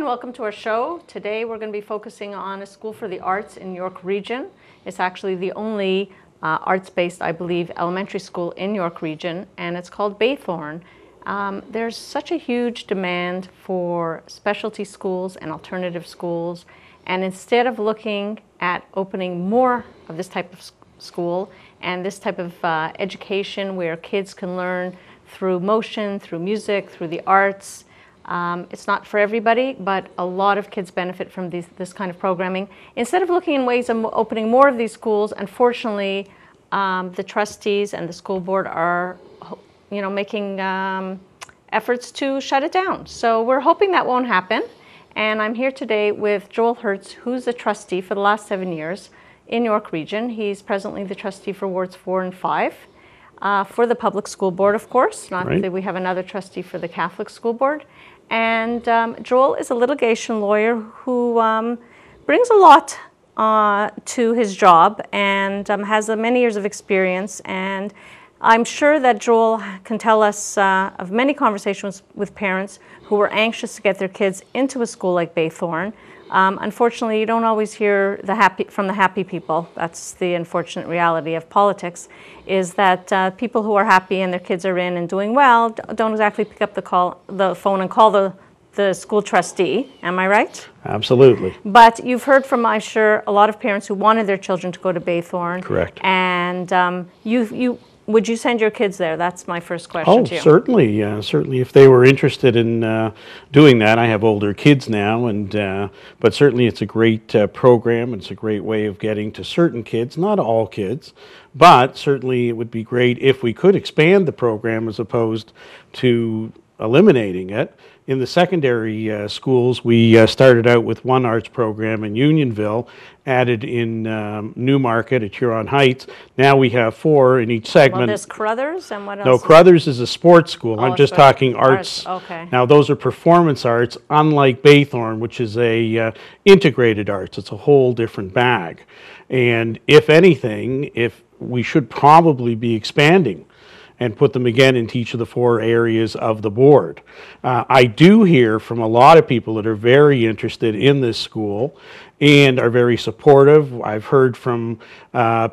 welcome to our show. Today we're going to be focusing on a school for the arts in York Region. It's actually the only arts-based, I believe, elementary school in York Region, and it's called Baythorn. There's such a huge demand for specialty schools and alternative schools, and instead of looking at opening more of this type of school and this type of education where kids can learn through motion, through music, through the arts, it's not for everybody, but a lot of kids benefit from this kind of programming. Instead of looking in ways of opening more of these schools, unfortunately, the trustees and the school board are, making efforts to shut it down. So we're hoping that won't happen. And I'm here today with Joel Hertz, who's a trustee for the last 7 years in York Region. He's presently the trustee for wards 4 and 5. For the public school board, of course. Not that we have another trustee for the Catholic school board. And Joel is a litigation lawyer who brings a lot to his job and has many years of experience. And I'm sure that Joel can tell us of many conversations with parents who were anxious to get their kids into a school like Baythorn. Unfortunately, you don't always hear from the happy people. That's the unfortunate reality of politics, is that people who are happy and their kids are in and doing well don't exactly pick up the phone and call the school trustee. Am I right? Absolutely. But you've heard from, I'm sure, a lot of parents who wanted their children to go to Baythorn. Correct. And would you send your kids there? That's my first question to you. Oh, certainly. Certainly, if they were interested in doing that. I have older kids now, but certainly it's a great program. It's a great way of getting to certain kids, not all kids, but certainly it would be great if we could expand the program as opposed to eliminating it. In the secondary schools, we started out with one arts program in Unionville, added in Newmarket at Huron Heights. Now we have 4 in each segment. Well, there's Crothers, and what else? No, Crothers is a sports school. I'm just talking arts. Okay. Now those are performance arts, unlike Baythorn, which is a integrated arts. It's a whole different bag. And if anything, we should probably be expanding and put them again into each of the 4 areas of the board. I do hear from a lot of people that are very interested in this school and are very supportive. I've heard from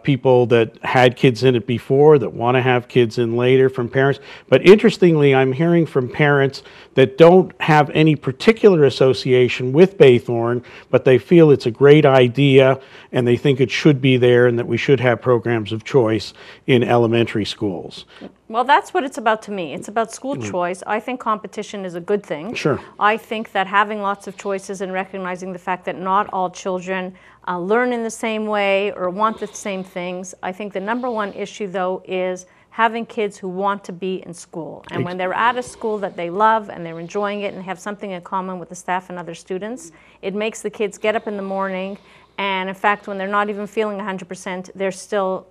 people that had kids in it before, that want to have kids in later, from parents. But interestingly, I'm hearing from parents that don't have any particular association with Baythorn, but they feel it's a great idea and they think it should be there and that we should have programs of choice in elementary schools. Well, that's what it's about to me. It's about school choice. I think competition is a good thing. Sure. I think that having lots of choices and recognizing the fact that not all children learn in the same way or want the same things. I think the number one issue, though, is having kids who want to be in school. And when they're at a school that they love and they're enjoying it and have something in common with the staff and other students, it makes the kids get up in the morning. And in fact, when they're not even feeling 100%, they're still,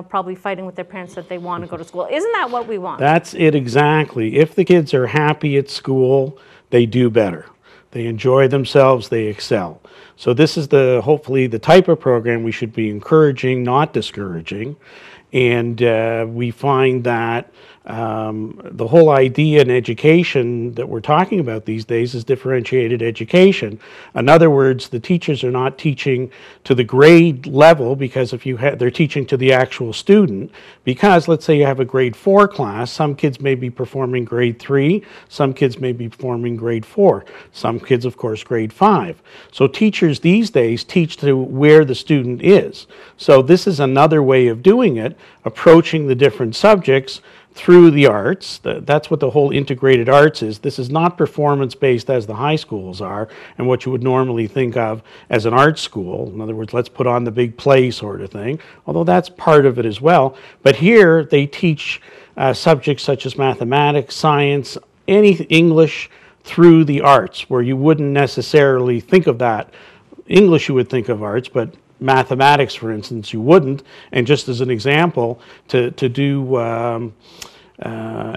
probably fighting with their parents that they want to go to school. Isn't that what we want? That's it exactly. If the kids are happy at school, they do better. They enjoy themselves, they excel. So this is hopefully the type of program we should be encouraging, not discouraging. And we find that the whole idea in education that we're talking about these days is differentiated education. In other words, the teachers are not teaching to the grade level, because they're teaching to the actual student. Because let's say you have a grade 4 class, some kids may be performing grade 3, some kids may be performing grade 4, some kids, of course, grade 5. So teachers these days teach to where the student is. So this is another way of doing it, approaching the different subjects through the arts. That's what the whole integrated arts is. This is not performance-based as the high schools are and what you would normally think of as an art school. In other words, let's put on the big play sort of thing, although that's part of it as well. But here they teach subjects such as mathematics, science, English through the arts, where you wouldn't necessarily think of that. English you would think of arts, but mathematics, for instance, you wouldn't. And just as an example, to do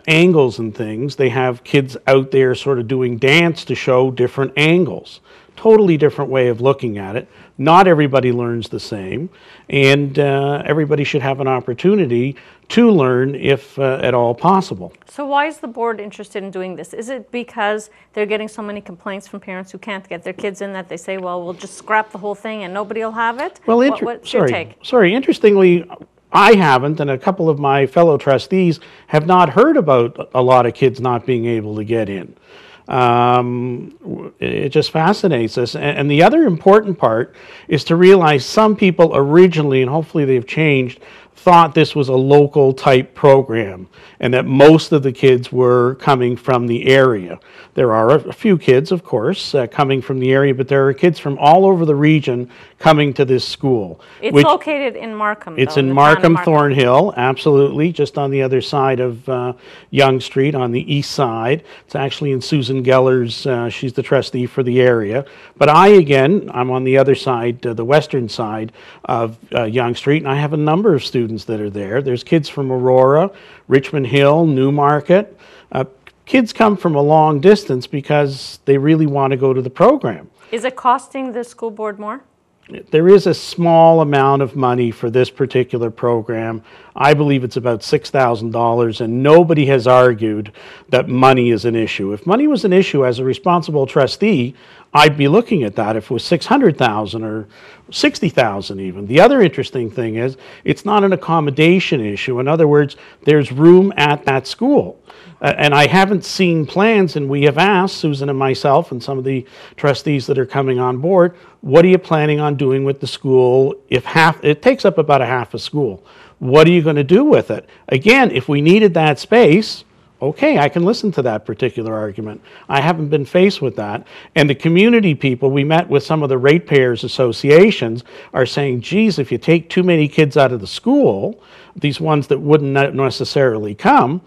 angles and things, they have kids out there sort of doing dance to show different angles totally different way of looking at it. Not everybody learns the same, and everybody should have an opportunity to learn if at all possible. So why is the board interested in doing this? Is it because they're getting so many complaints from parents who can't get their kids in that they say, well, we'll just scrap the whole thing and nobody will have it? Well, what's your take? Sorry, interestingly, I haven't, and a couple of my fellow trustees have not heard about a lot of kids not being able to get in. It just fascinates us. And the other important part is to realize some people originally, and hopefully they've changed, thought this was a local type program and that most of the kids were coming from the area. There are a few kids, of course, coming from the area, but there are kids from all over the region coming to this school. It's located in Markham, It's though, in Markham, Thornhill, absolutely, just on the other side of Yonge Street on the east side. It's actually in Susan Geller's, she's the trustee for the area. But I'm on the other side, the western side of Yonge Street, and I have a number of students that are there. There's kids from Aurora, Richmond Hill, Newmarket. Kids come from a long distance because they really want to go to the program. Is it costing the school board more? There is a small amount of money for this particular program. I believe it's about $6,000, and nobody has argued that money is an issue. If money was an issue, as a responsible trustee, I'd be looking at that if it was $600,000 or $60,000 even. The other interesting thing is it's not an accommodation issue. In other words, there's room at that school. And I haven't seen plans, and we have asked, Susan and myself and some of the trustees that are coming on board, what are you planning on doing with the school if it takes up about a half a school? What are you going to do with it? Again, if we needed that space, okay, I can listen to that particular argument. I haven't been faced with that. And the community people, we met with some of the ratepayers associations, are saying, geez, if you take too many kids out of the school, these ones that wouldn't necessarily come,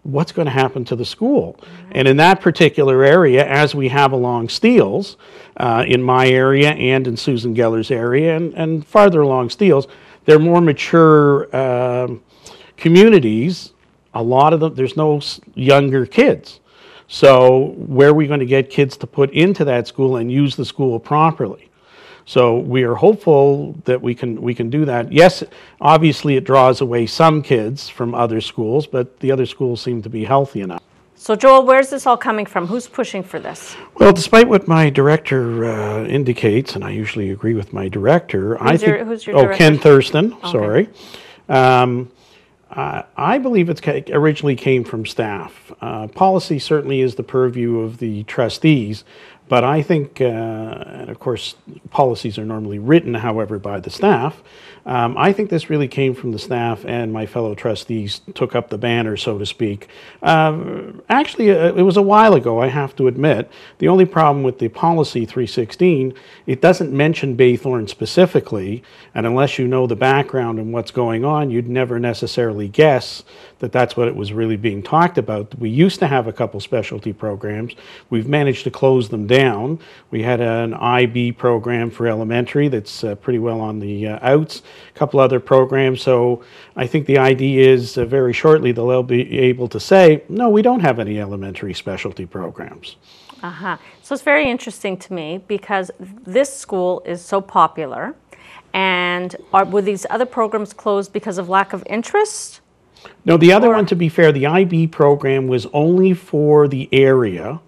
what's going to happen to the school? Mm-hmm. And in that particular area, as we have along Steeles, in my area and in Susan Geller's area, and farther along Steeles, they're more mature communities. A lot of them, there's no younger kids. So where are we going to get kids to put into that school and use the school properly? So we are hopeful that we can do that. Yes, obviously it draws away some kids from other schools, but the other schools seem to be healthy enough. So Joel, where's this all coming from? Who's pushing for this? Well, despite what my director indicates, and I usually agree with my director, who's your director? Ken Thurston, okay. Sorry. I believe it originally came from staff. Policy certainly is the purview of the trustees, but I think, and of course, policies are normally written, however, by the staff. I think this really came from the staff, and my fellow trustees took up the banner, so to speak. Actually, it was a while ago, I have to admit. The only problem with the policy 316, it doesn't mention Baythorn specifically, and unless you know the background and what's going on, you'd never necessarily guess that that's what it was really being talked about. We used to have a couple specialty programs. We've managed to close them down. We had an IB program for elementary that's pretty well on the outs, a couple other programs. So I think the idea is very shortly they'll be able to say, no, we don't have any elementary specialty programs. So it's very interesting to me because this school is so popular, and were these other programs closed because of lack of interest? No, the other one, to be fair, the IB program was only for the area.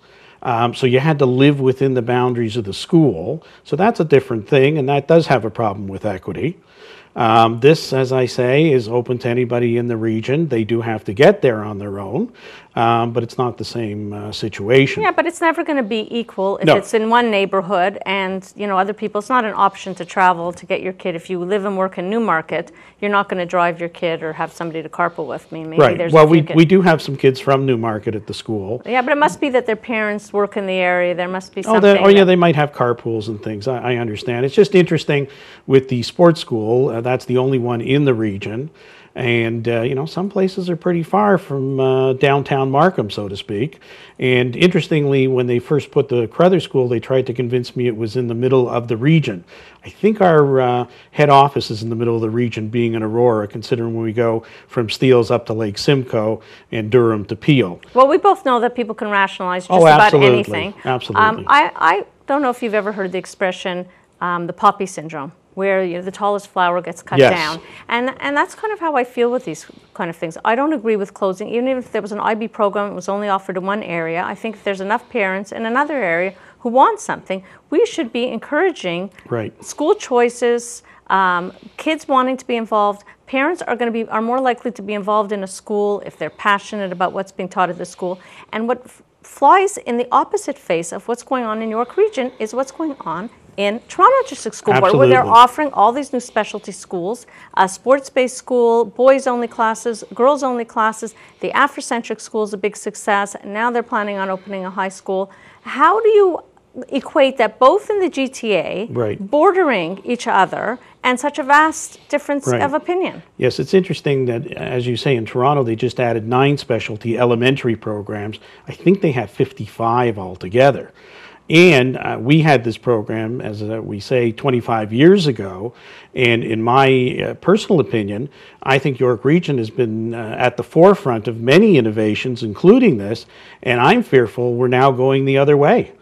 So you had to live within the boundaries of the school. So that's a different thing, and that does have a problem with equity. This, as I say, is open to anybody in the region. They do have to get there on their own, but it's not the same situation. Yeah, but it's never going to be equal if it's in one neighborhood and, you know, other people. It's not an option to travel to get your kid. If you live and work in Newmarket, you're not going to drive your kid or have somebody to carpool with. I mean, maybe right. There's well, we do have some kids from Newmarket at the school. Yeah, but it must be that their parents work in the area. There must be something. Yeah, they might have carpools and things. I understand. It's just interesting with the sports school. That's the only one in the region. And, you know, some places are pretty far from downtown Markham, so to speak. And interestingly, when they first put the Crothers School, they tried to convince me it was in the middle of the region. I think our head office is in the middle of the region, being in Aurora, considering when we go from Steeles up to Lake Simcoe and Durham to Peel. Well, we both know that people can rationalize just about anything. Absolutely. don't know if you've ever heard the expression, the poppy syndrome, where the tallest flower gets cut Yes. down. And that's kind of how I feel with these kind of things. I don't agree with closing, even if there was an IB program, it was only offered in one area. I think if there's enough parents in another area who want something, we should be encouraging school choices, kids wanting to be involved. Parents are more likely to be involved in a school if they're passionate about what's being taught at the school. And what flies in the opposite face of what's going on in York Region is what's going on in Toronto District School Board, where they're offering all these new specialty schools, a sports-based school, boys-only classes, girls-only classes. The Afrocentric school is a big success, and now they're planning on opening a high school. How do you equate that both in the GTA, bordering each other, and such a vast difference of opinion? Yes, it's interesting that, as you say, in Toronto, they just added 9 specialty elementary programs. I think they have 55 altogether. And we had this program, as we say, 25 years ago. And in my personal opinion, I think York Region has been at the forefront of many innovations, including this. And I'm fearful we're now going the other way,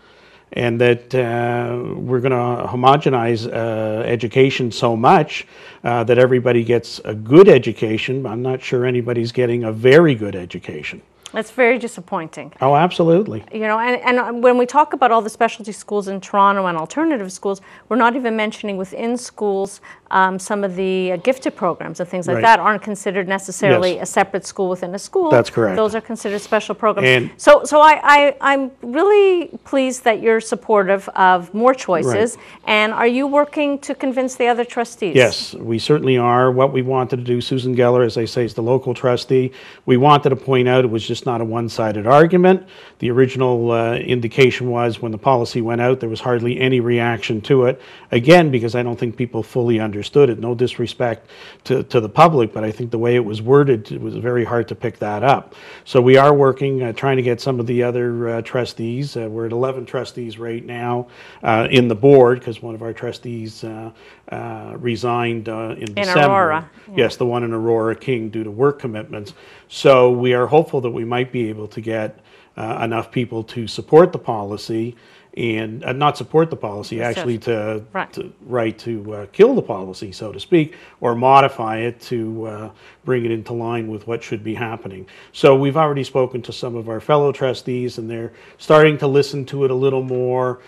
and that we're going to homogenize education so much that everybody gets a good education. I'm not sure anybody's getting a very good education. That's very disappointing. Oh, absolutely. You know, and when we talk about all the specialty schools in Toronto and alternative schools, we're not even mentioning within schools some of the gifted programs and things like that aren't considered necessarily a separate school within a school. That's correct. Those are considered special programs. And so I'm really pleased that you're supportive of more choices. And are you working to convince the other trustees? Yes, we certainly are. What we wanted to do, Susan Geller, as I say, is the local trustee. We wanted to point out it was just not a one-sided argument. The original indication was when the policy went out, there was hardly any reaction to it. Again, because I don't think people fully understood it. No disrespect to the public, but I think the way it was worded, it was very hard to pick that up. So we are working, trying to get some of the other trustees. We're at 11 trustees right now in the board, because one of our trustees resigned in December. Aurora. Yes, the one in Aurora King, due to work commitments. So we are hopeful that we might be able to get enough people to support the policy, and not support the policy, actually to kill the policy, so to speak, or modify it to bring it into line with what should be happening. So we've already spoken to some of our fellow trustees, and they're starting to listen to it a little more.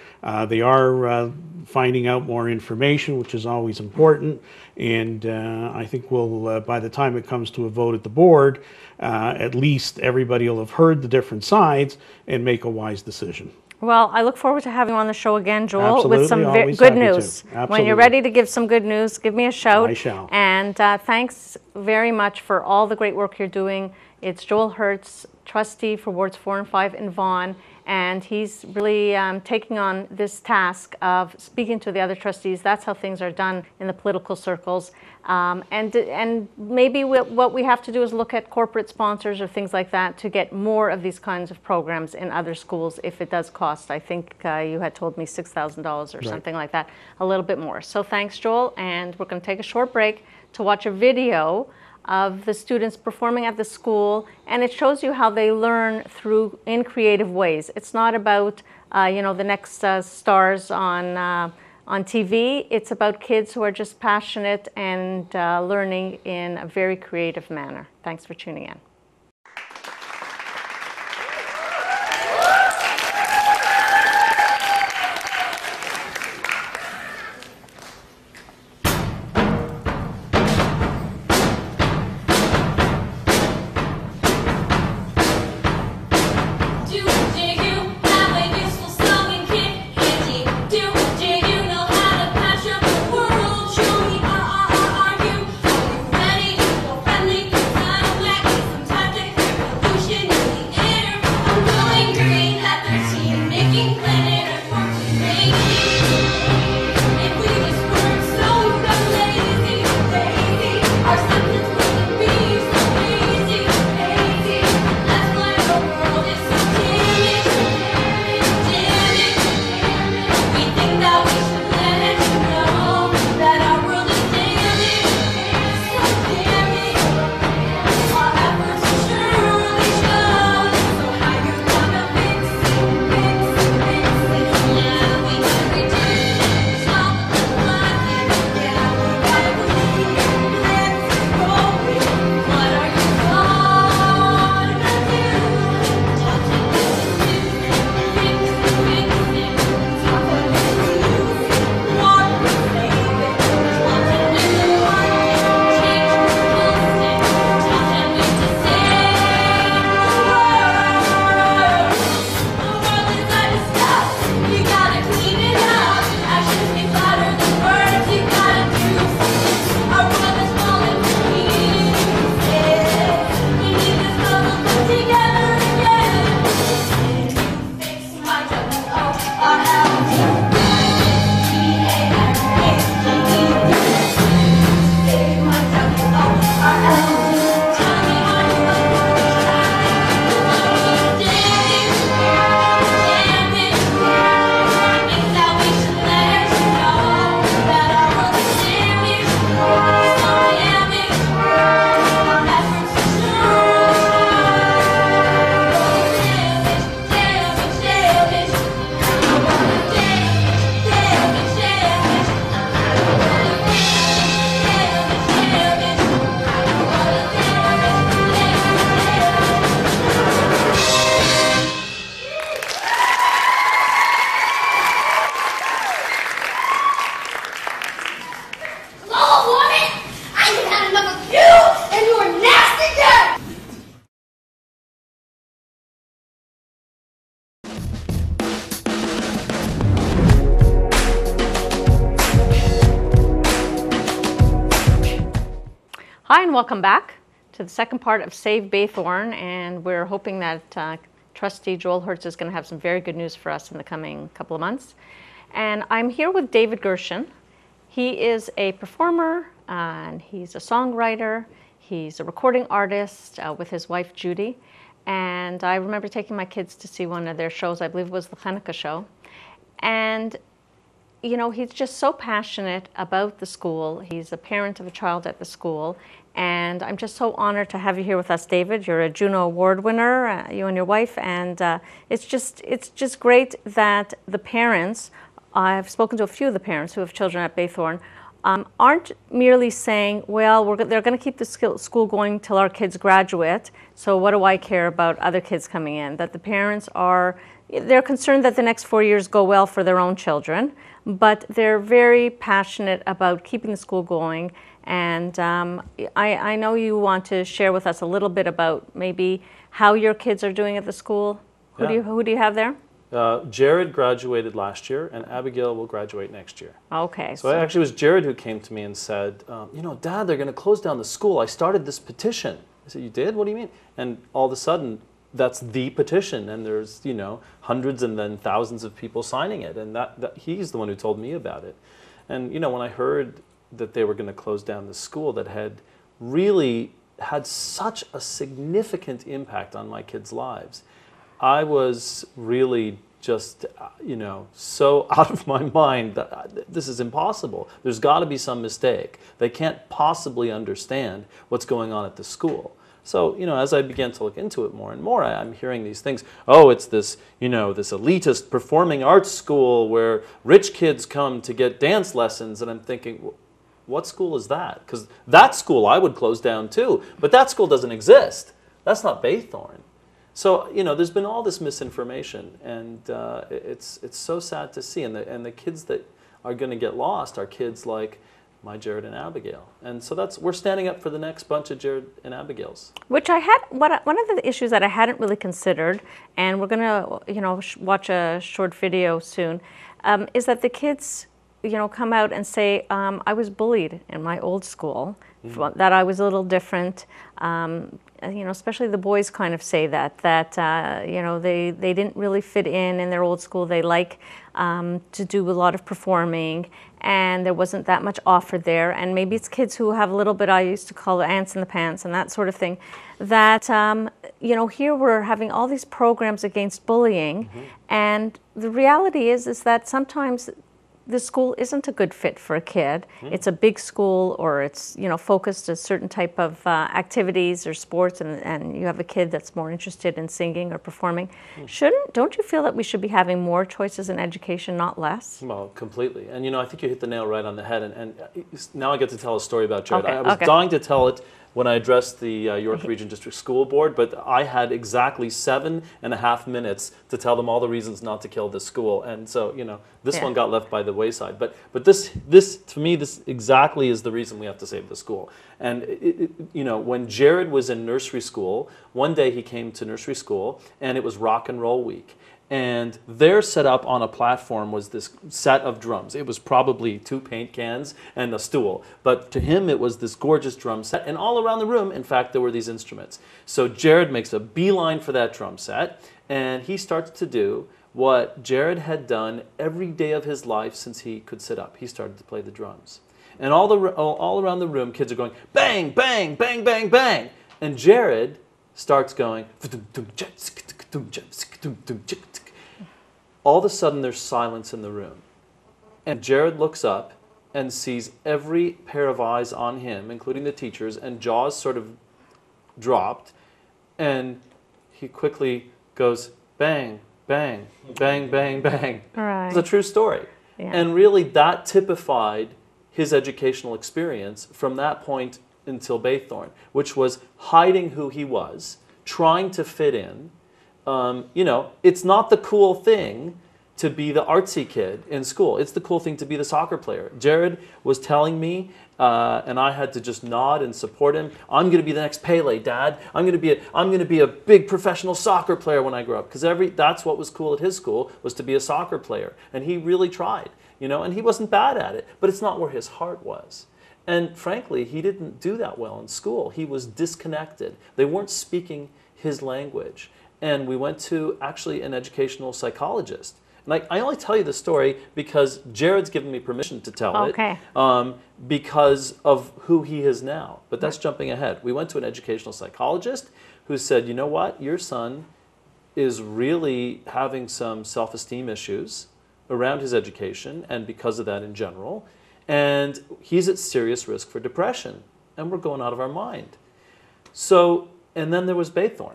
They are finding out more information, which is always important. And I think we'll, by the time it comes to a vote at the board, at least everybody will have heard the different sides and make a wise decision. Well, I look forward to having you on the show again, Joel, Absolutely, with some good news. When you're ready to give some good news, give me a shout. I shall. And thanks very much for all the great work you're doing. It's Joel Hertz, trustee for Wards 4 and 5 in Vaughan, and he's really taking on this task of speaking to the other trustees. That's how things are done in the political circles. And maybe what we have to do is look at corporate sponsors or things like that to get more of these kinds of programs in other schools if it does cost. I think you had told me $6,000 or something like that, a little bit more. So thanks, Joel, and we're going to take a short break to watch a video of the students performing at the school, and it shows you how they learn in creative ways. It's not about the next stars on TV. It's about kids who are just passionate and learning in a very creative manner. Thanks for tuning in. Ready, friendly, Hi, and welcome back to the second part of Save Baythorn, and we're hoping that Trustee Joel Hertz is going to have some very good news for us in the coming couple of months. And I'm here with David Gershon. He is a performer, and he's a songwriter. He's a recording artist with his wife, Judy. And I remember taking my kids to see one of their shows. I believe it was the Hanukkah show. And you know, he's just so passionate about the school. He's a parent of a child at the school. And I'm just so honored to have you here with us, David. You're a Juno Award winner, you and your wife. And it's just great that the parents, I've spoken to a few of the parents who have children at Baythorn, aren't merely saying, well, they're going to keep the school going till our kids graduate, so what do I care about other kids coming in? That the parents they're concerned that the next 4 years go well for their own children, but they're very passionate about keeping the school going. And I know you want to share with us a little bit about maybe how your kids are doing at the school. Who do you have there? Jared graduated last year, and Abigail will graduate next year. Okay. So actually it was Jared who came to me and said, you know, Dad, they're going to close down the school. I started this petition. I said, you did? What do you mean? And all of a sudden, that's the petition, and there's, you know, hundreds and then thousands of people signing it, and that he's the one who told me about it. And, you know, when I heard that they were going to close down the school that had really had such a significant impact on my kids' lives, I was really just, you know, so out of my mind that this is impossible. There's got to be some mistake. They can't possibly understand what's going on at the school. So, you know, as I began to look into it more and more, I'm hearing these things. Oh, it's this, you know, this elitist performing arts school where rich kids come to get dance lessons. And I'm thinking, what school is that? Because that school I would close down too. But that school doesn't exist. That's not Baythorn. So, you know, there's been all this misinformation, and it's so sad to see. And the kids that are going to get lost are kids like my Jared and Abigail. And so we're standing up for the next bunch of Jared and Abigails. Which one of the issues that I hadn't really considered, and we're going to, you know, watch a short video soon, is that the kids, you know, come out and say, I was bullied in my old school, that I was a little different. You know, especially the boys kind of say that you know, they didn't really fit in their old school. They like to do a lot of performing, and there wasn't that much offered there. And maybe it's kids who have a little bit, I used to call it ants in the pants and that sort of thing, that, you know, here we're having all these programs against bullying, and the reality is that sometimes the school isn't a good fit for a kid. It's a big school, or it's, you know, focused a certain type of activities or sports, and you have a kid that's more interested in singing or performing. Don't you feel that we should be having more choices in education, not less? Well, completely. And, you know, I think you hit the nail right on the head. And now I get to tell a story about Jared. Okay, I was dying to tell it when I addressed the York Region District School Board, but I had exactly 7.5 minutes to tell them all the reasons not to kill this school. And so, you know, this one got left by the wayside. But this to me, this exactly is the reason we have to save the school. And, you know, when Jared was in nursery school, one day he came to nursery school, and it was rock and roll week. And there set up on a platform was this set of drums. It was probably 2 paint cans and a stool. But to him, it was this gorgeous drum set. And all around the room, in fact, there were these instruments. So Jared makes a beeline for that drum set, and he starts to do what Jared had done every day of his life since he could sit up. He started to play the drums. And all around the room, kids are going, bang, bang, bang, bang, bang. And Jared starts going, all of a sudden there's silence in the room. And Jared looks up and sees every pair of eyes on him, including the teachers, and jaws sort of dropped. And he quickly goes, bang, bang, bang, bang, bang. Right. It's a true story. Yeah. And really that typified his educational experience from that point until Baythorn, which was hiding who he was, trying to fit in. You know, it's not the cool thing to be the artsy kid in school. It's the cool thing to be the soccer player. Jared was telling me, and I had to just nod and support him. I'm going to be the next Pele, Dad. I'm going to be a big professional soccer player when I grow up, because that's what was cool at his school, was to be a soccer player. And he really tried, you know, and he wasn't bad at it, but it's not where his heart was. And frankly, he didn't do that well in school. He was disconnected. They weren't speaking his language. And we went to actually an educational psychologist. And I only tell you the story because Jared's given me permission to tell it because of who he is now. But that's jumping ahead. We went to an educational psychologist who said, you know what, your son is really having some self-esteem issues around his education and because of that in general. And he's at serious risk for depression. And we're going out of our mind. So, and then there was Baythorn.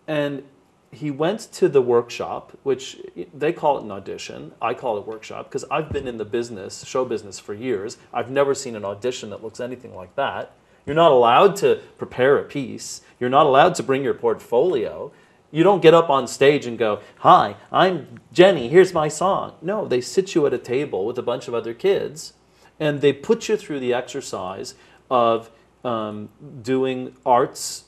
And he went to the workshop, which they call it an audition. I call it a workshop because I've been in the business, show business for years. I've never seen an audition that looks anything like that. You're not allowed to prepare a piece. You're not allowed to bring your portfolio. You don't get up on stage and go, hi, I'm Jenny, here's my song. No, they sit you at a table with a bunch of other kids and they put you through the exercise of doing arts,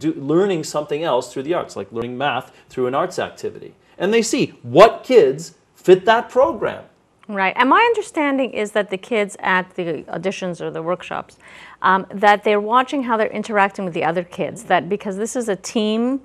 learning something else through the arts, like learning math through an arts activity. And they see what kids fit that program. Right. And my understanding is that the kids at the auditions or the workshops, that they're watching how they're interacting with the other kids, that because this is a team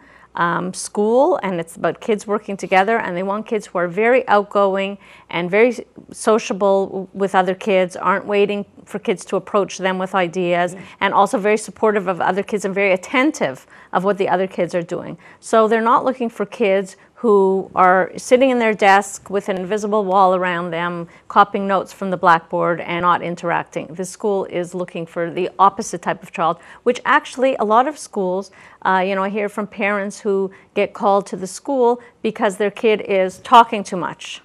school and it's about kids working together, and they want kids who are very outgoing and very sociable with other kids, aren't waiting for kids to approach them with ideas, and also very supportive of other kids and very attentive of what the other kids are doing. So they're not looking for kids who are sitting in their desk with an invisible wall around them, copying notes from the blackboard and not interacting. This school is looking for the opposite type of child, which actually a lot of schools, I hear from parents who get called to the school because their kid is talking too much.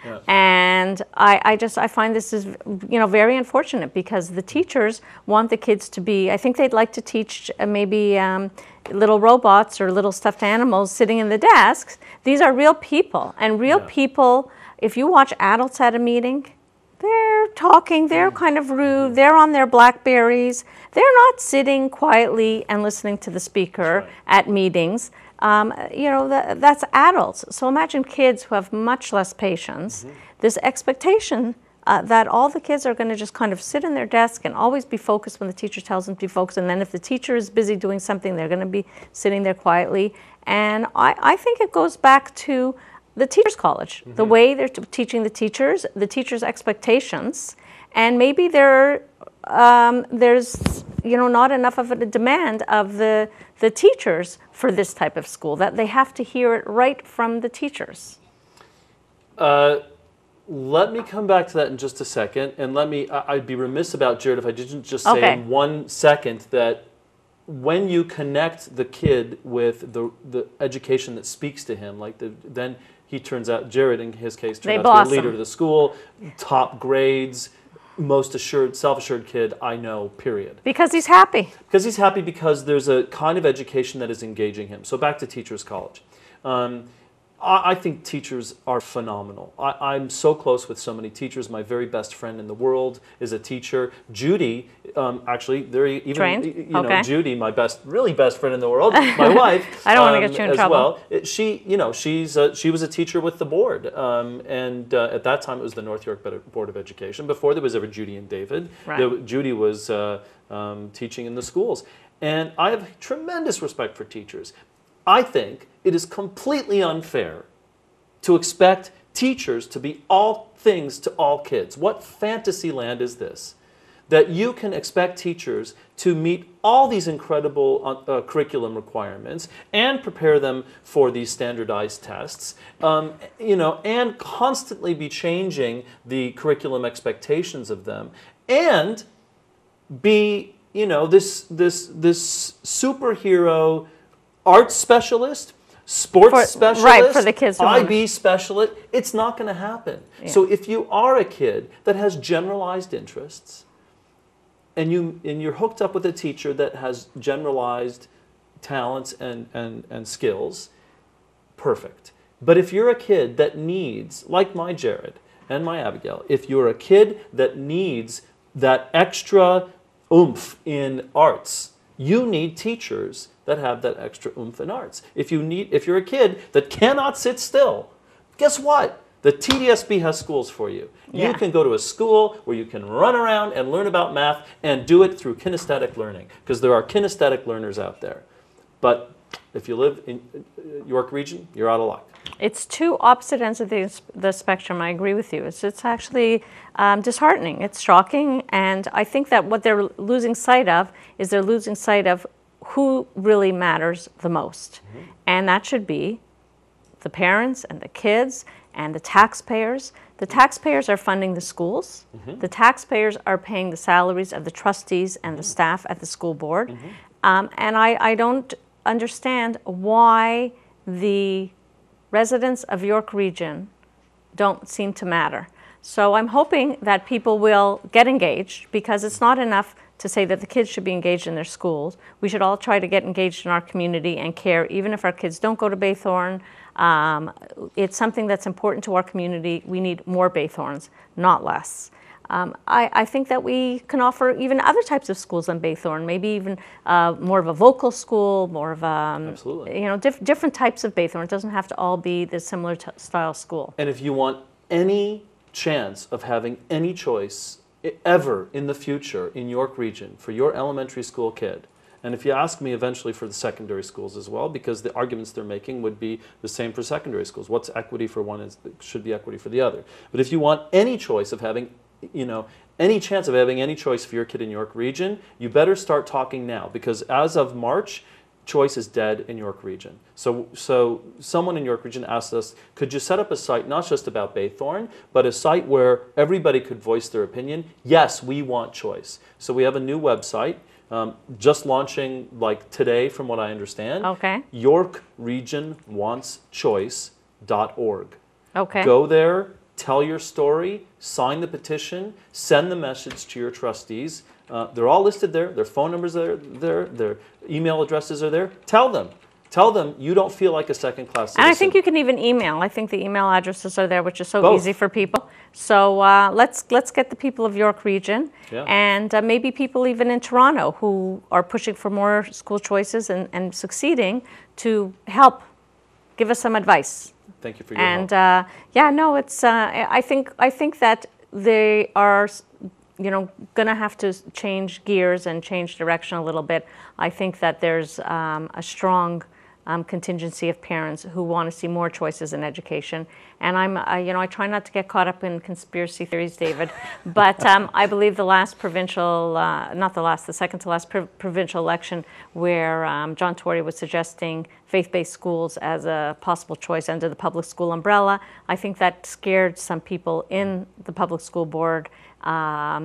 Yeah. And I find this is, very unfortunate because the teachers want the kids to be, I think they'd like to teach maybe little robots or little stuffed animals sitting in the desks. These are real people, and real people, if you watch adults at a meeting, they're talking, they're kind of rude, they're on their Blackberries, they're not sitting quietly and listening to the speaker at meetings. That's adults. So imagine kids who have much less patience, this expectation that all the kids are going to just kind of sit in their desk and always be focused when the teacher tells them to be focused. And then if the teacher is busy doing something, they're going to be sitting there quietly. And I think it goes back to the Teachers College, the way they're teaching the teachers expectations. And maybe there's not enough of a demand of the teachers for this type of school, that they have to hear it right from the teachers. Let me come back to that in just a second, and I'd be remiss about Jared if I didn't just say in 1 second that when you connect the kid with the education that speaks to him, then he turns out, Jared in his case, turned out to be a leader of the school, top grades, most assured, self-assured kid I know, period. Because he's happy. Because he's happy because there's a kind of education that is engaging him. So back to Teachers College. I think teachers are phenomenal. I'm so close with so many teachers. My very best friend in the world is a teacher. Judy, actually, they're even trained? Judy, my really best friend in the world, my wife. I don't want to get you in trouble. Well, she was a teacher with the board, and at that time it was the North York Board of Education. Before there was ever Judy and David, Judy was teaching in the schools, and I have tremendous respect for teachers. I think it is completely unfair to expect teachers to be all things to all kids. What fantasy land is this? That you can expect teachers to meet all these incredible curriculum requirements and prepare them for these standardized tests, and constantly be changing the curriculum expectations of them, and be, this superhero arts specialist, sports specialist, right, for the kids IB specialist. It's not going to happen. Yeah. So if you are a kid that has generalized interests, and you're hooked up with a teacher that has generalized talents and skills, perfect. But if you're a kid that needs, like my Jared and my Abigail, if you're a kid that needs that extra oomph in arts, you need teachers that have that extra oomph in arts. If you're a kid that cannot sit still, guess what? The TDSB has schools for you. Yeah. You can go to a school where you can run around and learn about math and do it through kinesthetic learning, because there are kinesthetic learners out there. But if you live in York Region, you're out of luck. It's two opposite ends of the spectrum. I agree with you. It's actually disheartening. It's shocking. And I think that what they're losing sight of is they're losing sight of who really matters the most. Mm-hmm. And that should be the parents and the kids and the taxpayers. The taxpayers are funding the schools. Mm-hmm. The taxpayers are paying the salaries of the trustees and the staff at the school board. Mm-hmm. And I don't understand why the residents of York Region don't seem to matter. So I'm hoping that people will get engaged, because it's not enough to say that the kids should be engaged in their schools. We should all try to get engaged in our community and care, even if our kids don't go to Baythorn. It's something that's important to our community. We need more Baythorns, not less. I think that we can offer even other types of schools than Baythorn, maybe even more of a vocal school, more of a, different types of Baythorn. It doesn't have to all be the similar style school. And if you want any chance of having any choice ever in the future in York Region for your elementary school kid, and if you ask me eventually for the secondary schools as well, because the arguments they're making would be the same for secondary schools. What's equity for one should be equity for the other. But if you want any choice of having any chance of having any choice for your kid in York Region, you better start talking now, because as of March, choice is dead in York Region. So someone in York Region asked us, could you set up a site not just about Baythorn, but a site where everybody could voice their opinion? Yes, we want choice. So we have a new website, just launching like today from what I understand. Okay. YorkRegionWantsChoice.org. Okay. Go there. Tell your story, sign the petition, send the message to your trustees. They're all listed there. Their phone numbers are there. Their email addresses are there. Tell them you don't feel like a second-class citizen. And I think you can even email. I think the email addresses are there, which is so Both. easy for people. So let's get the people of York Region, yeah. and maybe people even in Toronto who are pushing for more school choices and succeeding to help give us some advice. Thank you for your help. And it's. I think that they are, going to have to change gears and change direction a little bit. I think that there's a strong contingency of parents who want to see more choices in education. And I try not to get caught up in conspiracy theories, David, but I believe the last provincial, the second to last provincial election, where John Tory was suggesting faith-based schools as a possible choice under the public school umbrella, I think that scared some people in the public school board,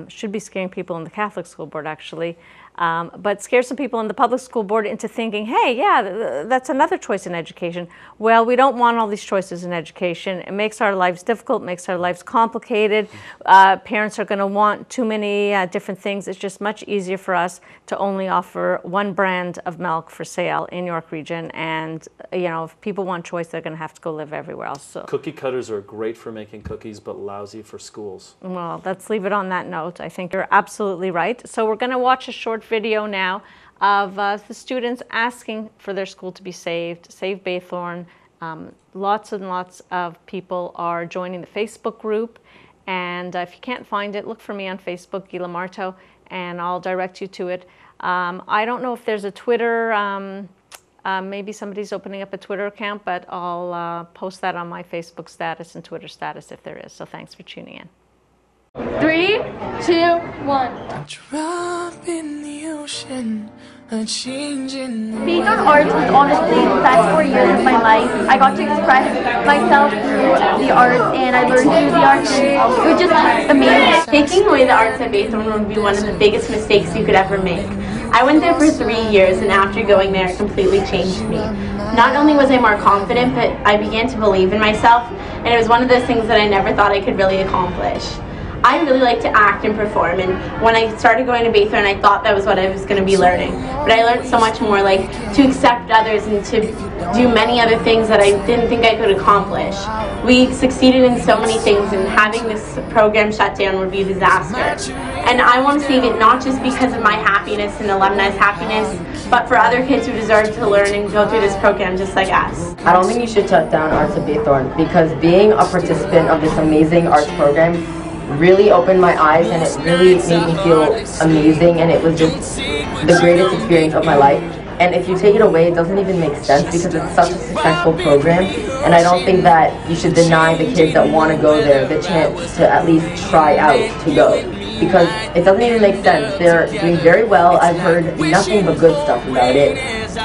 should be scaring people in the Catholic school board actually, but scared some people in the public school board into thinking, hey, yeah, that's another choice in education. Well, we don't want all these choices in education. It makes our lives difficult, makes our lives complicated. Parents are going to want too many different things. It's just much easier for us to only offer one brand of milk for sale in York Region. And, if people want choice, they're going to have to go live everywhere else. So. Cookie cutters are great for making cookies, but lousy for schools. Well, let's leave it on that note. I think you're absolutely right. So we're going to watch a short video now of the students asking for their school to be saved, Save Baythorn. Lots and lots of people are joining the Facebook group, and if you can't find it, look for me on Facebook, Gila Martow, and I'll direct you to it. I don't know if there's a Twitter, maybe somebody's opening up a Twitter account, but I'll post that on my Facebook status and Twitter status if there is, so thanks for tuning in. 3, 2, 1. A drop in the ocean, a change in the Being on arts was honestly the best 4 years of my life. I got to express myself through the arts, and I learned through the arts, and it was just amazing. Taking away the arts at Baythorn would be one of the biggest mistakes you could ever make. I went there for 3 years, and after going there, it completely changed me. Not only was I more confident, but I began to believe in myself, and it was one of those things that I never thought I could really accomplish. I really like to act and perform, and when I started going to Baythorn, I thought that was what I was going to be learning. But I learned so much more, like to accept others and to do many other things that I didn't think I could accomplish. We succeeded in so many things, and having this program shut down would be a disaster. And I want to save it not just because of my happiness and alumni's happiness, but for other kids who deserve to learn and go through this program just like us. I don't think you should shut down Arts at Baythorn, because being a participant of this amazing arts program really opened my eyes, and it really made me feel amazing, and it was just the greatest experience of my life. And if you take it away, it doesn't even make sense, because it's such a successful program, and I don't think that you should deny the kids that want to go there the chance to at least try out to go, because it doesn't even make sense. They're doing very well. I've heard nothing but good stuff about it,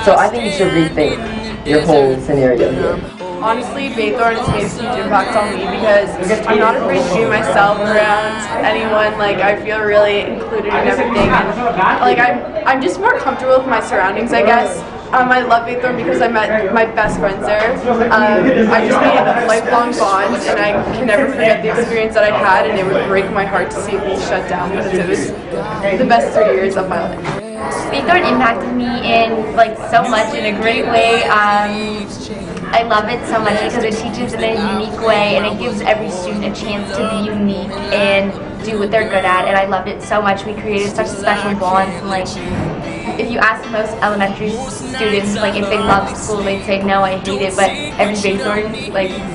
so I think you should rethink your whole scenario here. Honestly, Baythorn has made a huge impact on me because I'm not afraid to be myself around anyone. Like, I feel really included in everything, and like I'm just more comfortable with my surroundings, I guess. I love Baythorn because I met my best friends there. I just made lifelong bonds, and I can never forget the experience that I had, and it would break my heart to see it being shut down, because it was the best 3 years of my life. Baythorn impacted me in so much, in a great way. I love it so much because it teaches in a unique way, and it gives every student a chance to be unique and do what they're good at, and I loved it so much. We created such special bonds, and if you ask most elementary students if they love school, they'd say no, I hate it, but every Baythorn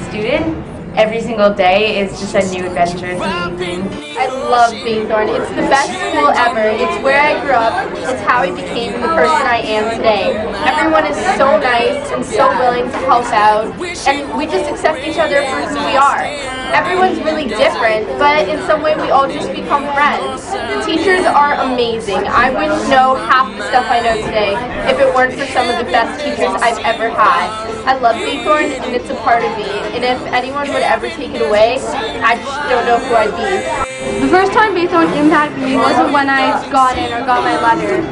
student, every single day is just a new adventure. It's amazing. I love Baythorn. It's the best school ever. It's where I grew up. It's how I became the person I am today. Everyone is so nice and so willing to help out, and we just accept each other for who we are. Everyone's really different, but in some way we all just become friends. The teachers are amazing. I wouldn't know half the stuff I know today if it weren't for some of the best teachers I've ever had. I love Baythorn, and it's a part of me, and if anyone would ever take it away, I just don't know who I'd be. The first time Baythorn impacted me wasn't when I got in or got my letter.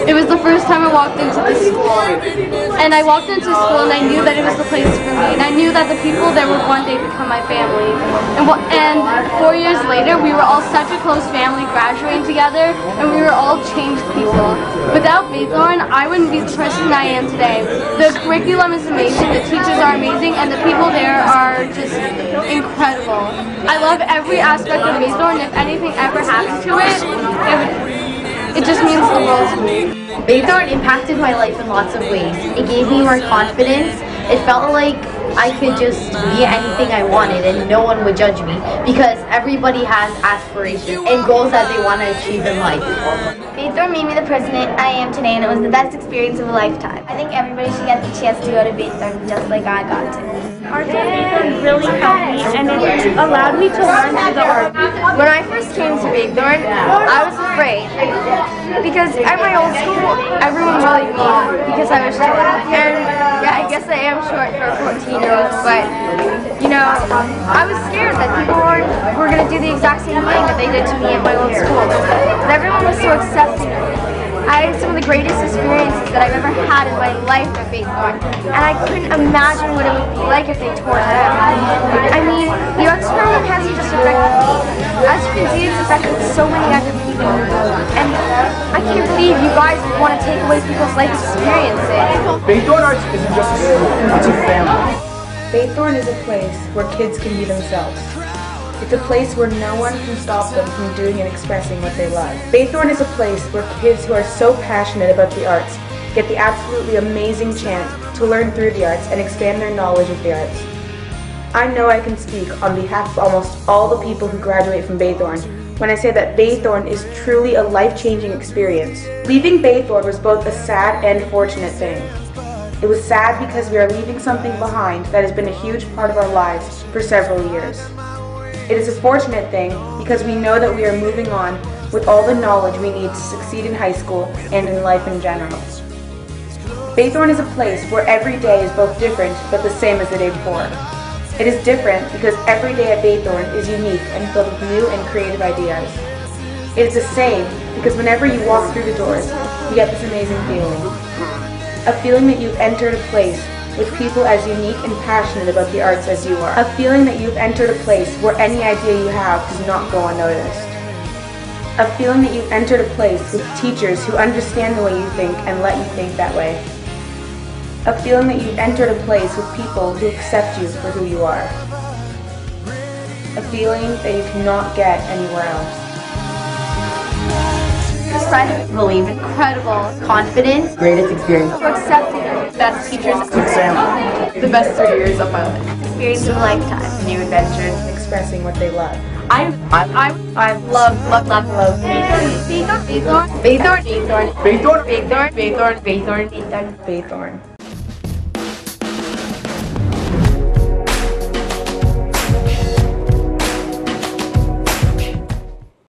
It was the first time I walked into the school. And I walked into school and I knew that it was the place for me. And I knew that the people there would one day become my family. And 4 years later, we were all such a close family graduating together, and we were all changed people. Without Baythorn, I wouldn't be the person I am today. The curriculum is amazing, the teachers are amazing, and the people there are just incredible. I love every aspect of Baythorn. If anything ever happened to it just means the world to me. Baythorn impacted my life in lots of ways. It gave me more confidence. It felt like I could just be anything I wanted and no one would judge me, because everybody has aspirations and goals that they want to achieve in life. Baythorn made me the person I am today, and it was the best experience of a lifetime. I think everybody should get the chance to go to Baythorn just like I got to. Art at Baythorn really helped me, and it allowed me to learn through the art. When I first came to Baythorn, I was afraid, because at my old school, everyone really loved me because I was short. And yeah, I guess I am short for a 14-year-old, but I was scared that people were going to do the exact same thing that they did to me at my old school. But everyone was so accepting of me. I had some of the greatest experiences that I've ever had in my life at Baythorn, and I couldn't imagine what it would be like if they tore it down. I mean, the arts program hasn't just affected me. As you can see, it's affected so many other people, and I can't believe you guys want to take away people's life experiences. Baythorn Arts isn't just a school, it's a family. Baythorn is a place where kids can be themselves. It's a place where no one can stop them from doing and expressing what they love. Baythorn is a place where kids who are so passionate about the arts get the absolutely amazing chance to learn through the arts and expand their knowledge of the arts. I know I can speak on behalf of almost all the people who graduate from Baythorn when I say that Baythorn is truly a life-changing experience. Leaving Baythorn was both a sad and fortunate thing. It was sad because we are leaving something behind that has been a huge part of our lives for several years. It is a fortunate thing because we know that we are moving on with all the knowledge we need to succeed in high school and in life in general. Baythorn is a place where every day is both different but the same as the day before. It is different because every day at Baythorn is unique and filled with new and creative ideas. It is the same because whenever you walk through the doors, you get this amazing feeling. A feeling that you've entered a place with people as unique and passionate about the arts as you are. A feeling that you've entered a place where any idea you have does not go unnoticed. A feeling that you've entered a place with teachers who understand the way you think and let you think that way. A feeling that you've entered a place with people who accept you for who you are. A feeling that you cannot get anywhere else. Excited. Believe. Incredible. Confidence. Greatest experience. Accepting. Best teachers. Good family. The best 3 years of my life. Experience of a lifetime. New adventures and expressing what they love. I love Baythorn. Baythorn. Baythorn. Baythorn. Baythorn. Baythorn. Baythorn.